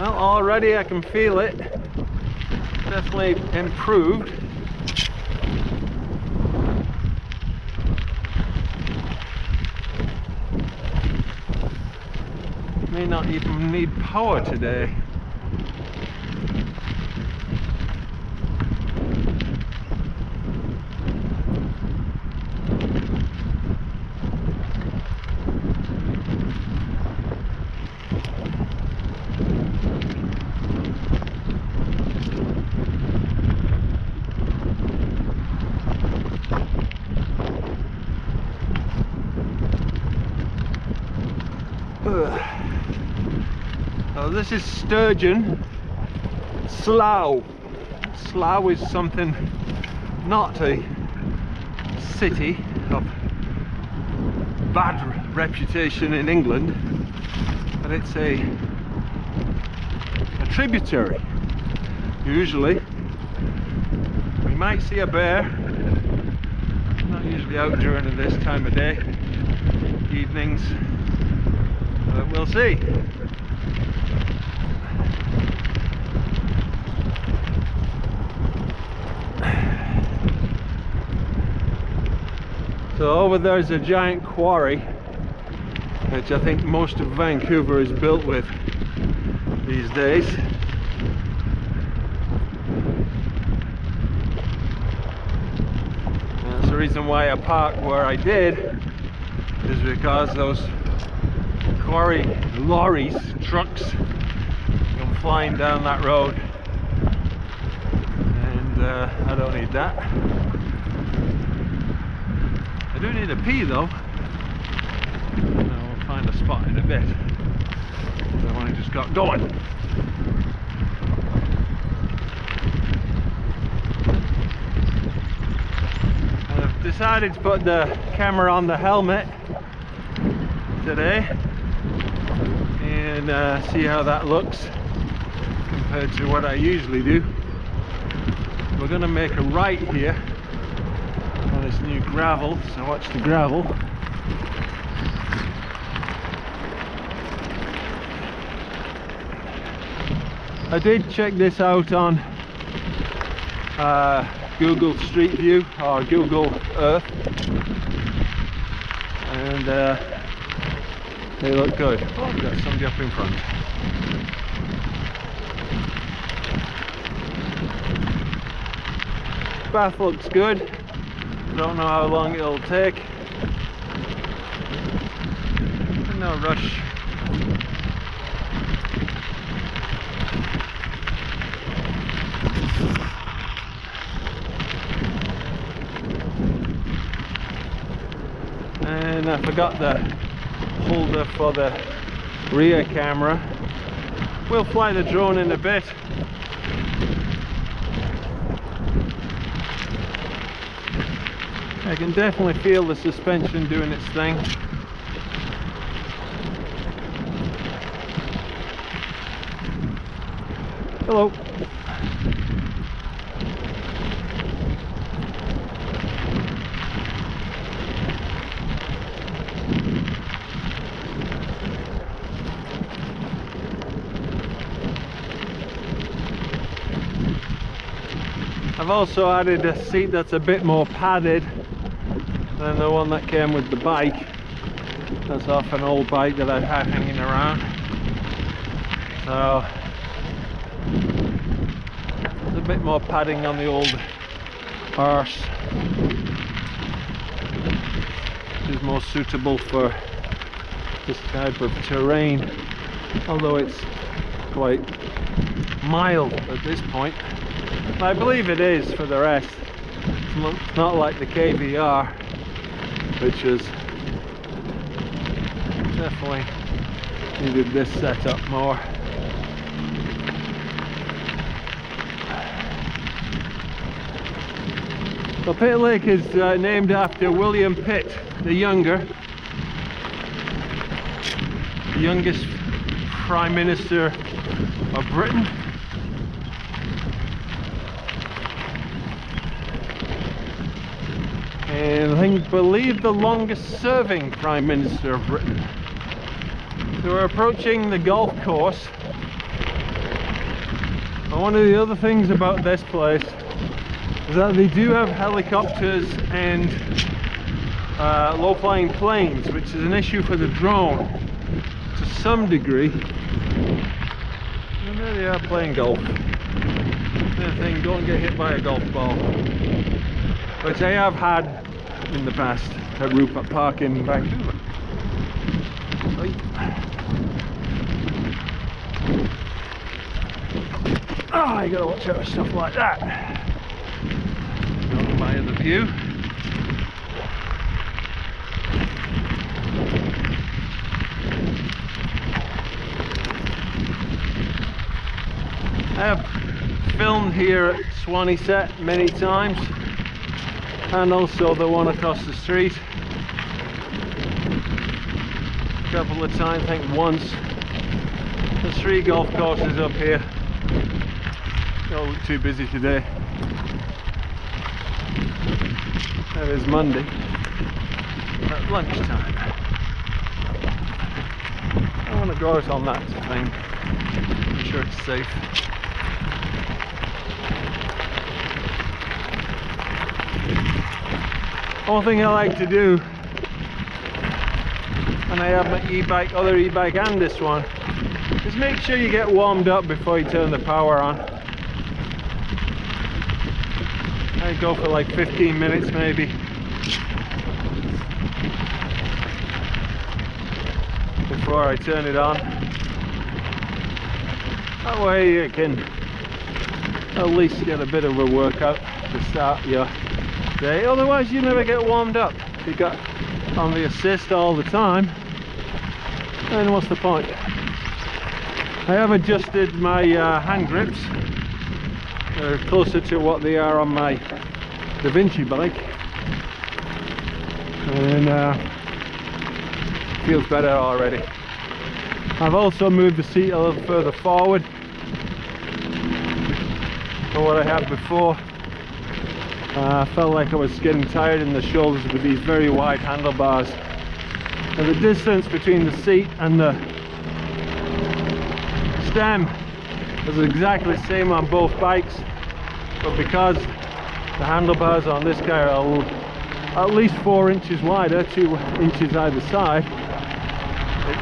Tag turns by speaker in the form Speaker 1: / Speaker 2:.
Speaker 1: Well, already I can feel it. Definitely improved. May not even need power today. So this is sturgeon slough. Slough is something, not a city of bad reputation in England, but it's a tributary. Usually we might see a bear, not usually out during this time of day, evenings, but we'll see. So over there's a giant quarry, which I think most of Vancouver is built with these days. And that's the reason why I parked where I did, is because those quarry lorries, trucks, come flying down that road, and I don't need that. I do need a pee though. We'll find a spot in a bit. I've only just got going. I've decided to put the camera on the helmet today and see how that looks compared to what I usually do. We're going to make a right here on this new gravel, so watch the gravel. I did check this out on Google Street View or Google Earth, and they look good. Oh, we've got somebody up in front. Path looks good. Don't know how long it'll take. No rush. And I forgot the holder for the rear camera. We'll fly the drone in a bit. I can definitely feel the suspension doing its thing. Hello. I've also added a seat that's a bit more padded than the one that came with the bike. That's off an old bike that I had hanging around. So there's a bit more padding on the old horse, which is more suitable for this type of terrain, although it's quite mild at this point. I believe it is for the rest. It's not like the KVR, which is definitely needed this setup more. So Pitt Lake is named after William Pitt the Younger, the youngest Prime Minister of Britain. And I believe the longest serving Prime Minister of Britain. So we're approaching the golf course And one of the other things about this place is that they do have helicopters and low-flying planes, which is an issue for the drone to some degree. And there they are playing golf. The thing, don't get hit by a golf ball, which I have had in the past at Rupert Park in Vancouver. Oh, you gotta watch out for stuff like that. Not by the view. I have filmed here at Swan E Set many times, and also the one across the street a couple of times, I think once. There's 3 golf courses up here. Don't look too busy today. It is Monday at lunchtime. I want to go out on that thing. I'm sure it's safe. One thing I like to do, and I have my e-bike, other e-bike and this one, is make sure you get warmed up before you turn the power on. I go for like 15 minutes maybe. Before I turn it on. That way you can at least get a bit of a workout to start your day. Otherwise you never get warmed up. If you got on the assist all the time, then what's the point? I have adjusted my hand grips. They're closer to what they are on my Da Vinci bike, and feels better already. I've also moved the seat a little further forward than what I had before. I felt like I was getting tired in the shoulders with these very wide handlebars, and the distance between the seat and the stem is exactly the same on both bikes, but because the handlebars on this car are at least 4 inches wider, 2 inches either side,